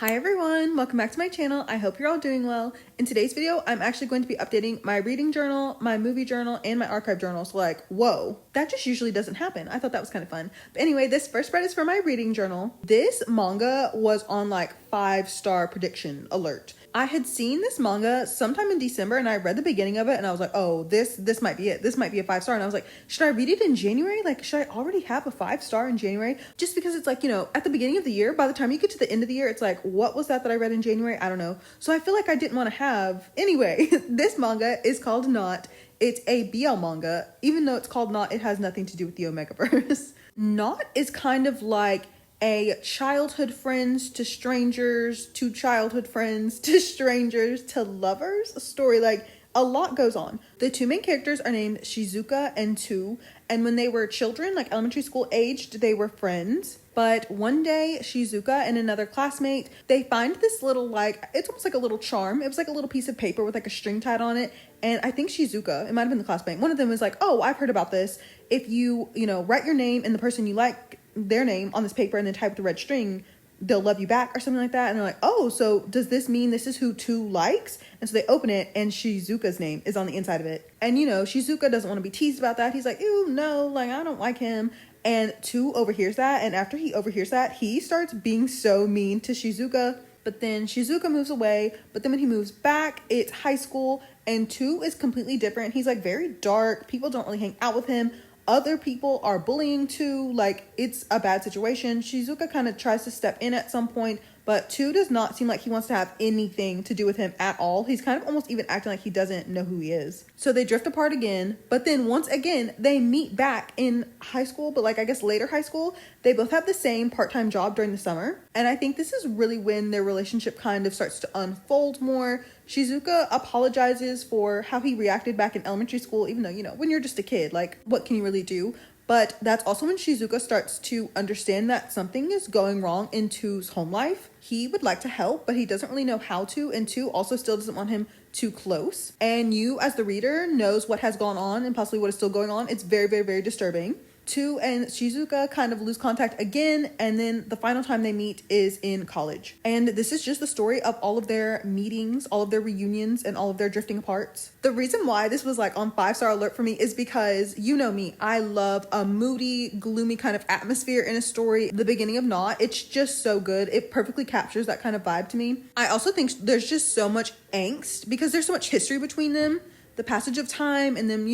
Hi everyone, welcome back to my channel. I hope you're all doing well. In today's video, I'm actually going to be updating my reading journal, my movie journal, and my archive journal. So like, whoa, that just usually doesn't happen. I thought that was kind of fun. But anyway, this first spread is for my reading journal. This manga was on like 5-star prediction alert. I had seen this manga sometime in December and I read the beginning of it and I was like, oh, this might be it. This might be a 5-star. And I was like, should I read it in January? Like, should I already have a 5-star in January? Just because it's like, you know, at the beginning of the year, by the time you get to the end of the year, it's like, what was that I read in January? I don't know. So I feel like I didn't want to have. Anyway, this manga is called Not. It's a BL manga. Even though it's called Not, it has nothing to do with the Omegaverse. Not is kind of like a childhood friends to strangers to childhood friends to strangers to lovers story. Like, a lot goes on. The two main characters are named Shizuka and Tu, and when they were children, like elementary school aged, they were friends. But one day, Shizuka and another classmate, they find this little, like, it's almost like a little charm. It was like a little piece of paper with like a string tied on it. And I think Shizuka, it might have been the classmate, one of them was like, oh, I've heard about this. If you write your name and the person you like, their name on this paper and then type with the red string, they'll love you back or something like that. And they're like, oh, so does this mean this is who Tu likes? And so they open it and Shizuka's name is on the inside of it. And Shizuka doesn't want to be teased about that. He's like, ew, no, like, I don't like him. And Tu overhears that. And after he overhears that, he starts being so mean to Shizuka. But then Shizuka moves away. But then when he moves back, it's high school and Tu is completely different. He's like very dark. People don't really hang out with him. Other people are bullying Tu, like, it's a bad situation. Shizuka kind of tries to step in at some point, but Tu does not seem like he wants to have anything to do with him at all. He's kind of almost even acting like he doesn't know who he is. So they drift apart again, but then once again, they meet back in high school, but like, I guess later high school. They both have the same part-time job during the summer. And I think this is really when their relationship kind of starts to unfold more. Shizuka apologizes for how he reacted back in elementary school, even though, when you're just a kid, like, what can you really do? But that's also when Shizuka starts to understand that something is going wrong in Tu's home life. He would like to help, but he doesn't really know how to, and Tu also still doesn't want him too close. And you, as the reader, knows what has gone on and possibly what is still going on. It's very, very, very disturbing. Tu and Shizuka kind of lose contact again, and then the final time they meet is in college. And this is just the story of all of their meetings, all of their reunions, and all of their drifting apart. The reason why this was like on 5-star alert for me is because, you know me, I love a moody, gloomy kind of atmosphere in a story. The beginning of Not, it's just so good. It perfectly captures that kind of vibe to me. I also think there's just so much angst because there's so much history between them. The passage of time and them,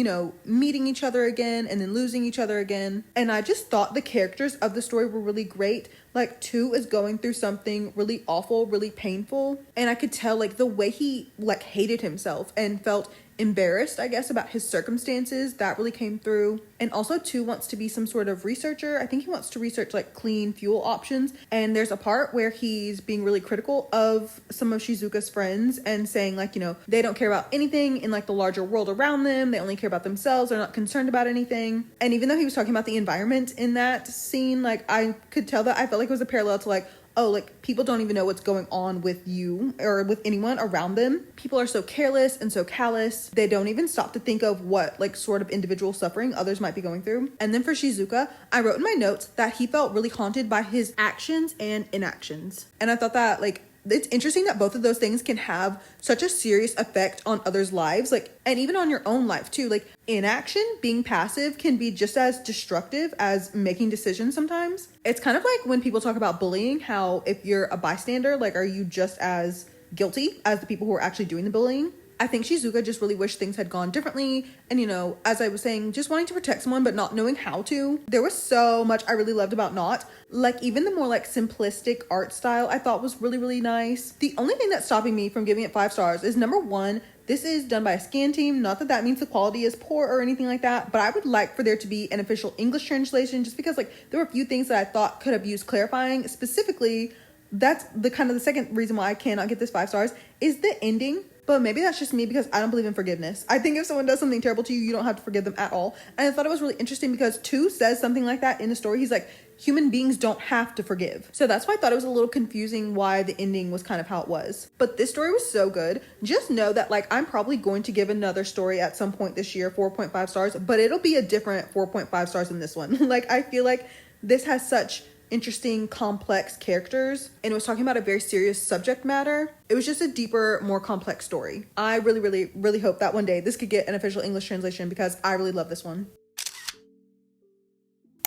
meeting each other again and then losing each other again. And I just thought the characters of the story were really great. Like, Tu is going through something really awful, really painful. And I could tell, like, the way he, like, hated himself and felt embarrassed, I guess, about his circumstances. That really came through. And also Tu wants to be some sort of researcher. I think he wants to research like clean fuel options. And there's a part where he's being really critical of some of Shizuka's friends and saying like, they don't care about anything in like the larger world around them. They only care about themselves. They're not concerned about anything. And even though he was talking about the environment in that scene, like, I could tell that I felt like it was a parallel to like, oh, like, people don't even know what's going on with you or with anyone around them. People are so careless and so callous. They don't even stop to think of what, like, sort of individual suffering others might be going through. And then for Shizuka, I wrote in my notes that he felt really haunted by his actions and inactions. And I thought that, like, it's interesting that both of those things can have such a serious effect on others' lives, like, and even on your own life too. Like, inaction, being passive, can be just as destructive as making decisions sometimes. It's kind of like when people talk about bullying, how if you're a bystander, like, are you just as guilty as the people who are actually doing the bullying? I think Shizuka just really wished things had gone differently. And, as I was saying, just wanting to protect someone, but not knowing how to. There was so much I really loved about Not. Like, even the more, like, simplistic art style I thought was really, really nice. The only thing that's stopping me from giving it 5 stars is, number one, this is done by a scan team. Not that that means the quality is poor or anything like that, but I would like for there to be an official English translation just because, like, there were a few things that I thought could have used clarifying. Specifically, that's the second reason why I cannot get this 5 stars is the ending. But maybe that's just me because I don't believe in forgiveness. I think if someone does something terrible to you, you don't have to forgive them at all. And I thought it was really interesting because Tu says something like that in the story. He's like, human beings don't have to forgive. So that's why I thought it was a little confusing why the ending was kind of how it was. But this story was so good. Just know that, like, I'm probably going to give another story at some point this year 4.5 stars, but it'll be a different 4.5 stars than this one. Like, I feel like this has such interesting, complex characters, and it was talking about a very serious subject matter. It was just a deeper, more complex story. I really, really, really hope that one day this could get an official English translation because I really love this one.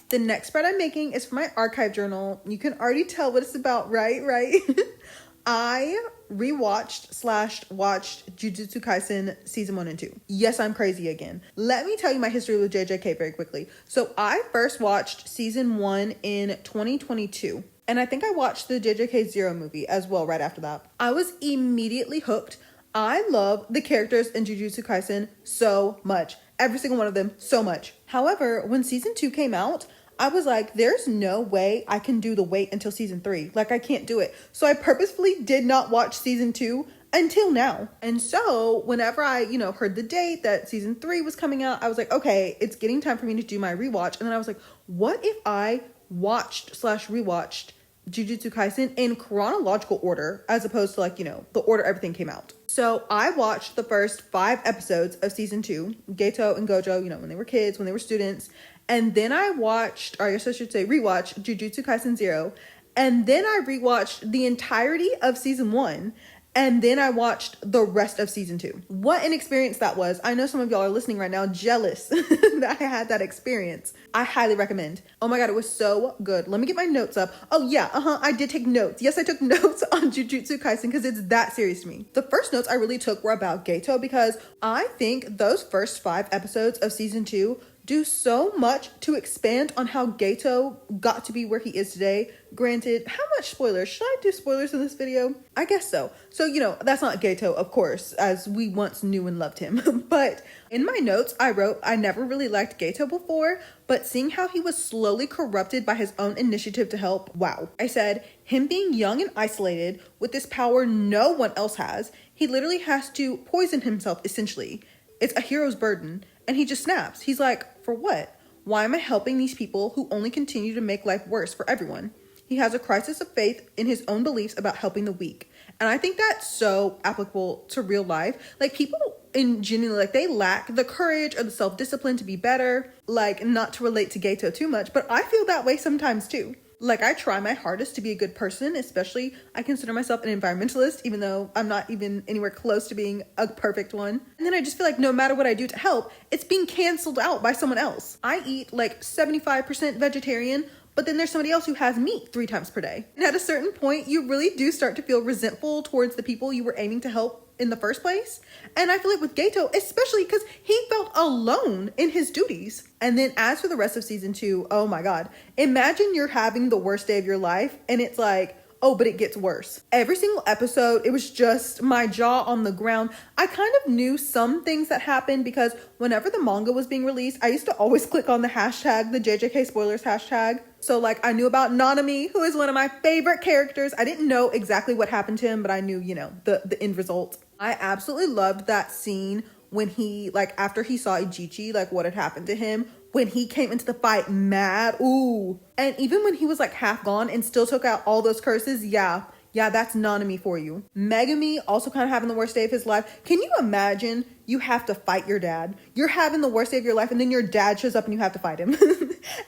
The next spread I'm making is for my archive journal. You can already tell what it's about, right? I rewatched/watched Jujutsu Kaisen season 1 and 2. Yes, I'm crazy again. Let me tell you my history with JJK very quickly. So I first watched season 1 in 2022. And I think I watched the JJK Zero movie as well right after that. I was immediately hooked. I love the characters in Jujutsu Kaisen so much. Every single one of them, so much. However, when season 2 came out, I was like, there's no way I can do the wait until season 3. Like, I can't do it. So I purposefully did not watch season 2 until now. And so whenever I, heard the date that season 3 was coming out, I was like, okay, it's getting time for me to do my rewatch. And then I was like, what if I watched/rewatched Jujutsu Kaisen in chronological order as opposed to the order everything came out. So I watched the first 5 episodes of season 2, Geto and Gojo, when they were kids, when they were students. And then I watched, or I guess I should say rewatched Jujutsu Kaisen Zero. And then I rewatched the entirety of season 1. And then I watched the rest of season 2. What an experience that was. I know some of y'all are listening right now jealous that I had that experience. I highly recommend. Oh my God, it was so good. Let me get my notes up. Oh yeah, I did take notes. Yes, I took notes on Jujutsu Kaisen because it's that serious to me. The first notes I really took were about Geto because I think those first 5 episodes of season 2 do so much to expand on how Geto got to be where he is today. Granted, how much spoilers? Should I do spoilers in this video? I guess so. So, that's not Geto, of course, as we once knew and loved him. But in my notes, I wrote, I never really liked Geto before, but seeing how he was slowly corrupted by his own initiative to help, wow. I said, him being young and isolated with this power no one else has, he literally has to poison himself, essentially. It's a hero's burden. And he just snaps. He's like, for what? Why am I helping these people who only continue to make life worse for everyone? He has a crisis of faith in his own beliefs about helping the weak. And I think that's so applicable to real life. Like, people in genuinely, they lack the courage or the self-discipline to be better. Not to relate to Geto too much, but I feel that way sometimes too. I try my hardest to be a good person, especially I consider myself an environmentalist, even though I'm not even anywhere close to being a perfect one. And then I just feel like no matter what I do to help, it's being canceled out by someone else. I eat 75% vegetarian, but then there's somebody else who has meat 3 times per day. And at a certain point, you really do start to feel resentful towards the people you were aiming to help in the first place. And I feel like with Geto, especially because he felt alone in his duties. And then as for the rest of season 2, oh my God, imagine you're having the worst day of your life and it's like, oh, but it gets worse. Every single episode, it was just my jaw on the ground. I kind of knew some things that happened because whenever the manga was being released, I used to always click on the hashtag, the JJK spoilers hashtag. So I knew about Nanami, who is one of my favorite characters. I didn't know exactly what happened to him, but I knew, the end result. I absolutely loved that scene when he, after he saw Ichichi, what had happened to him, when he came into the fight mad, ooh. And even when he was half gone and still took out all those curses, yeah, that's Nanami for you. Megumi also kind of having the worst day of his life. Can you imagine you have to fight your dad? You're having the worst day of your life and then your dad shows up and you have to fight him.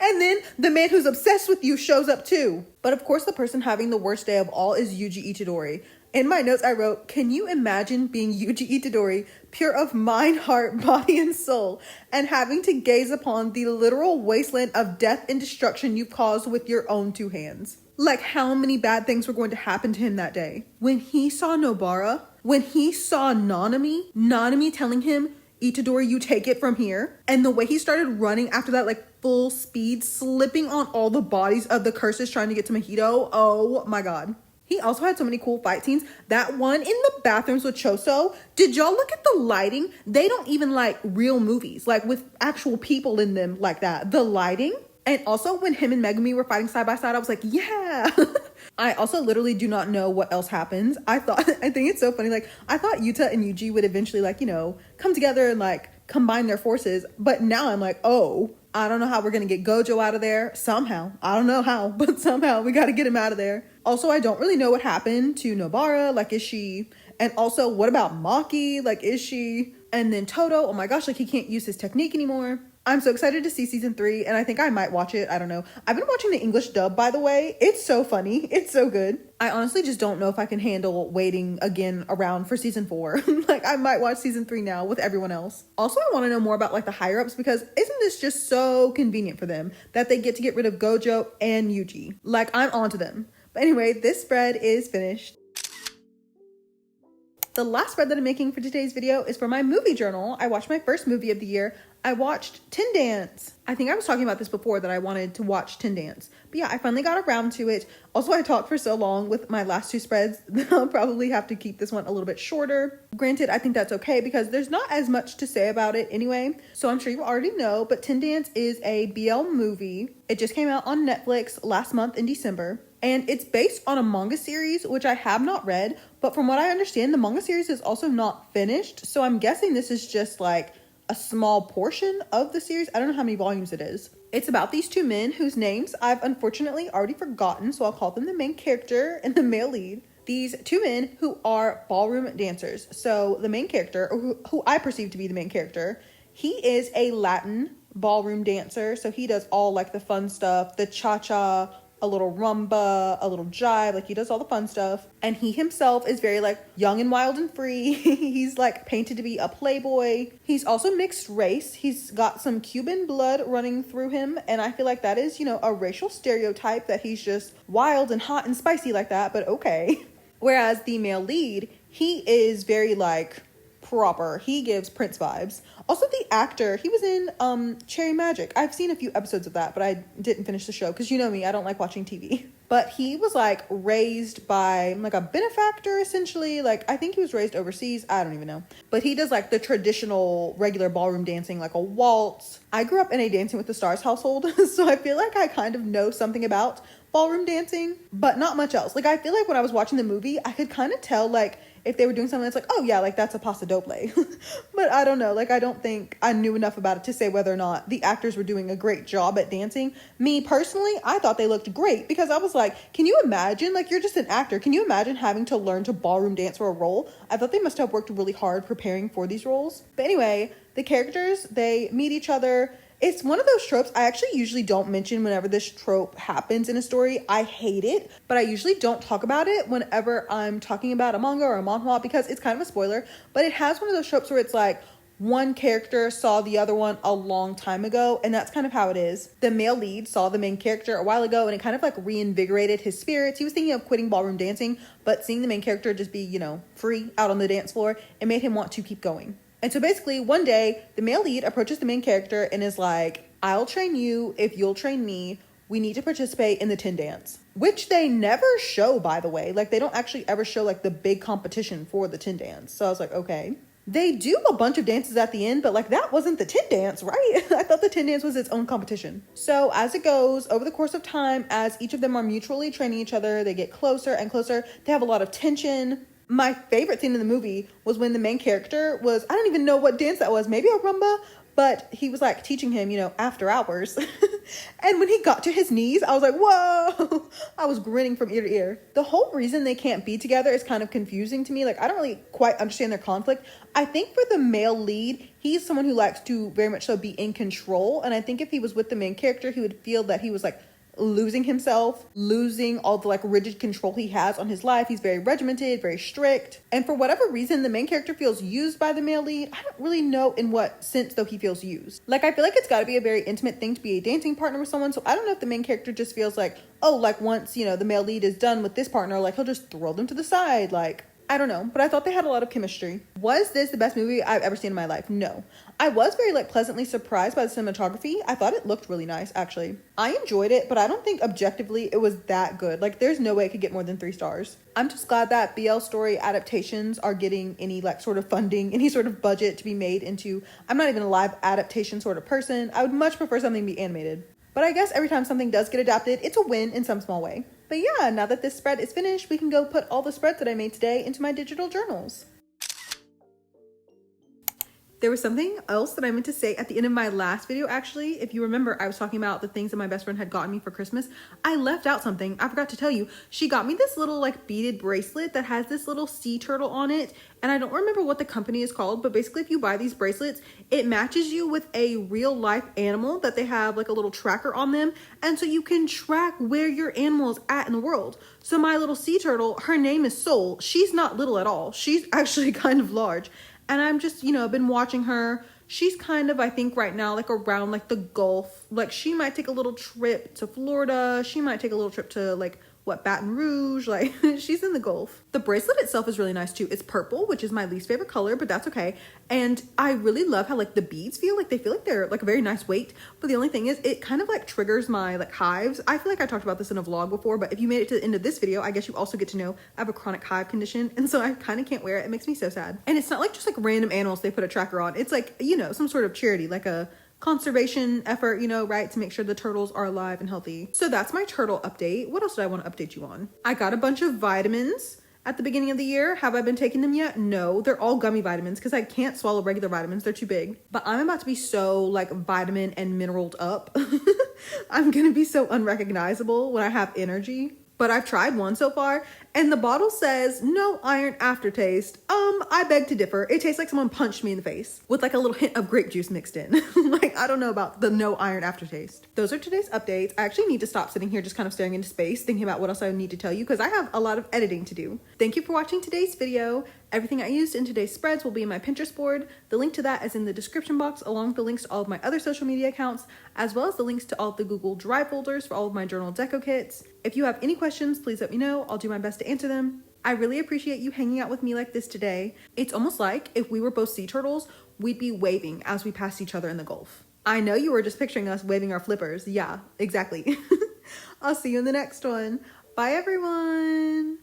And then the man who's obsessed with you shows up too. But of course, the person having the worst day of all is Yuji Itadori. In my notes, I wrote, can you imagine being Yuji Itadori, pure of mind, heart, body, and soul, and having to gaze upon the literal wasteland of death and destruction you caused with your own 2 hands? How many bad things were going to happen to him that day? When he saw Nobara, when he saw Nanami telling him, Itadori, you take it from here. And the way he started running after that, full speed, slipping on all the bodies of the curses trying to get to Mahito. Oh my God. He also had so many cool fight scenes. That one in the bathrooms with Choso. Did y'all look at the lighting? They don't even like real movies, with actual people in them like that. The lighting. And also when him and Megumi were fighting side by side, I was like, yeah. I also literally do not know what else happens. I think it's so funny. I thought Yuta and Yuji would eventually come together and combine their forces. But now I'm like, oh, I don't know how we're going to get Gojo out of there. Somehow. I don't know how, but somehow we got to get him out of there. Also, I don't really know what happened to Nobara. Is she... And also, what about Maki? Is she And then Toto, oh my gosh, like he can't use his technique anymore. I'm so excited to see season 3, and I think I might watch it. I don't know. I've been watching the English dub, by the way. It's so funny. It's so good. I honestly just don't know if I can handle waiting again around for season 4. Like, I might watch season 3 now with everyone else. Also, I want to know more about, like, the higher-ups, because isn't this just so convenient for them that they get to get rid of Gojo and Yuji? Like, I'm onto them. But anyway, this spread is finished. The last spread that I'm making for today's video is for my movie journal. I watched my first movie of the year. I watched Tin Dance. I think I was talking about this before that I wanted to watch Tin Dance. But yeah, I finally got around to it. Also, I talked for so long with my last 2 spreads that I'll probably have to keep this one a little bit shorter. Granted, I think that's okay because there's not as much to say about it anyway. So I'm sure you already know, but Tin Dance is a BL movie. It just came out on Netflix last month in December. And it's based on a manga series, which I have not read. But from what I understand, the manga series is also not finished. So I'm guessing this is just like a small portion of the series. I don't know how many volumes it is. It's about these 2 men whose names I've unfortunately already forgotten. So I'll call them the main character and the male lead. These 2 men who are ballroom dancers. So the main character, or who I perceive to be the main character, he is a Latin ballroom dancer. So he does all like the fun stuff, the cha-cha, a little rumba, a little jive, like he does all the fun stuff. And he himself is very like young and wild and free. He's like painted to be a playboy. He's also mixed race. He's got some Cuban blood running through him. And I feel like that is, you know, a racial stereotype that he's just wild and hot and spicy like that, but okay. Whereas the male lead, he is very like proper. He gives Prince vibes. Also, the actor, he was in Cherry Magic. I've seen a few episodes of that, but I didn't finish the show because you know me, I don't like watching TV. But he was like raised by like a benefactor essentially. Like I think he was raised overseas. I don't even know. But he does like the traditional regular ballroom dancing, like a waltz. I grew up in a Dancing with the Stars household, so I feel like I kind of know something about ballroom dancing, but not much else. Like I feel like when I was watching the movie, I could kind of tell like if they were doing something that's like, oh yeah, like that's a paso doble. But I don't know, like I don't think I knew enough about it to say whether or not the actors were doing a great job at dancing. Me personally, I thought they looked great because I was like, can you imagine, like you're just an actor, can you imagine having to learn to ballroom dance for a role? I thought they must have worked really hard preparing for these roles. But anyway, the characters, they meet each other. It's one of those tropes I actually usually don't mention whenever this trope happens in a story. I hate it, but I usually don't talk about it whenever I'm talking about a manga or a manhwa because it's kind of a spoiler. But it has one of those tropes where it's like one character saw the other one a long time ago, and that's kind of how it is. The male lead saw the main character a while ago, and it kind of like reinvigorated his spirits. He was thinking of quitting ballroom dancing, but seeing the main character just be, you know, free out on the dance floor, it made him want to keep going. And so basically one day the male lead approaches the main character and is like, I'll train you if you'll train me. We need to participate in the Tin Dance, which they never show, by the way. Like they don't actually ever show like the big competition for the Tin Dance. So I was like, okay. They do a bunch of dances at the end, but like that wasn't the Tin Dance, right? I thought the Tin Dance was its own competition. So as it goes over the course of time, as each of them are mutually training each other, they get closer and closer. They have a lot of tension. My favorite scene in the movie was when the main character was, I don't even know what dance that was, maybe a rumba, but he was like teaching him, you know, after hours. And when he got to his knees, I was like, whoa, I was grinning from ear to ear. The whole reason they can't be together is kind of confusing to me. Like, I don't really quite understand their conflict. I think for the male lead, he's someone who likes to very much so be in control. And I think if he was with the main character, he would feel that he was like losing himself, losing all the like rigid control he has on his life. He's very regimented, very strict. And for whatever reason, the main character feels used by the male lead. I don't really know in what sense though he feels used. Like I feel like it's got to be a very intimate thing to be a dancing partner with someone. So I don't know if the main character just feels like, oh, like once, you know, the male lead is done with this partner, like he'll just throw them to the side. Like, I don't know, but I thought they had a lot of chemistry. Was this the best movie I've ever seen in my life? No. I was very like pleasantly surprised by the cinematography. I thought it looked really nice, actually. I enjoyed it, but I don't think objectively it was that good. Like there's no way it could get more than 3 stars. I'm just glad that BL story adaptations are getting any like sort of funding, any sort of budget to be made into. I'm not even a live adaptation sort of person. I would much prefer something to be animated. But I guess every time something does get adapted, it's a win in some small way. But yeah, now that this spread is finished, we can go put all the spreads that I made today into my digital journals. There was something else that I meant to say at the end of my last video, actually. If you remember, I was talking about the things that my best friend had gotten me for Christmas. I left out something. I forgot to tell you. She got me this little like beaded bracelet that has this little sea turtle on it. And I don't remember what the company is called, but basically if you buy these bracelets, it matches you with a real life animal that they have like a little tracker on them. And so you can track where your animal is at in the world. So my little sea turtle, her name is Soul. She's not little at all. She's actually kind of large. And I'm just, you know, been watching her. She's kind of, I think right now, like around like the Gulf. Like she might take a little trip to Florida. She might take a little trip to like, what, Baton Rouge. Like she's in the Gulf. The bracelet itself is really nice too. It's purple, which is my least favorite color, but that's okay. And I really love how like the beads feel. Like they feel like they're like a very nice weight. But the only thing is it kind of like triggers my like hives. I feel like I talked about this in a vlog before, but if you made it to the end of this video, I guess you also get to know I have a chronic hive condition. And so I kind of can't wear it. It makes me so sad. And it's not like just like random animals they put a tracker on. It's like, you know, some sort of charity, like a conservation effort, you know, right, to make sure the turtles are alive and healthy. So that's my turtle update. What else did I want to update you on? I got a bunch of vitamins at the beginning of the year. Have I been taking them yet? No, they're all gummy vitamins because I can't swallow regular vitamins. They're too big. But I'm about to be so like vitamin and mineraled up. I'm gonna be so unrecognizable when I have energy. But I've tried one so far and the bottle says no iron aftertaste. I beg to differ. It tastes like someone punched me in the face with like a little hint of grape juice mixed in. Like, I don't know about the no iron aftertaste. Those are today's updates. I actually need to stop sitting here just kind of staring into space, thinking about what else I need to tell you because I have a lot of editing to do. Thank you for watching today's video. Everything I used in today's spreads will be in my Pinterest board. The link to that is in the description box, along with the links to all of my other social media accounts, as well as the links to all of the Google Drive folders for all of my journal deco kits. If you have any questions, please let me know. I'll do my best to answer them. I really appreciate you hanging out with me like this today. It's almost like if we were both sea turtles, we'd be waving as we passed each other in the Gulf. I know you were just picturing us waving our flippers. Yeah, exactly. I'll see you in the next one. Bye, everyone.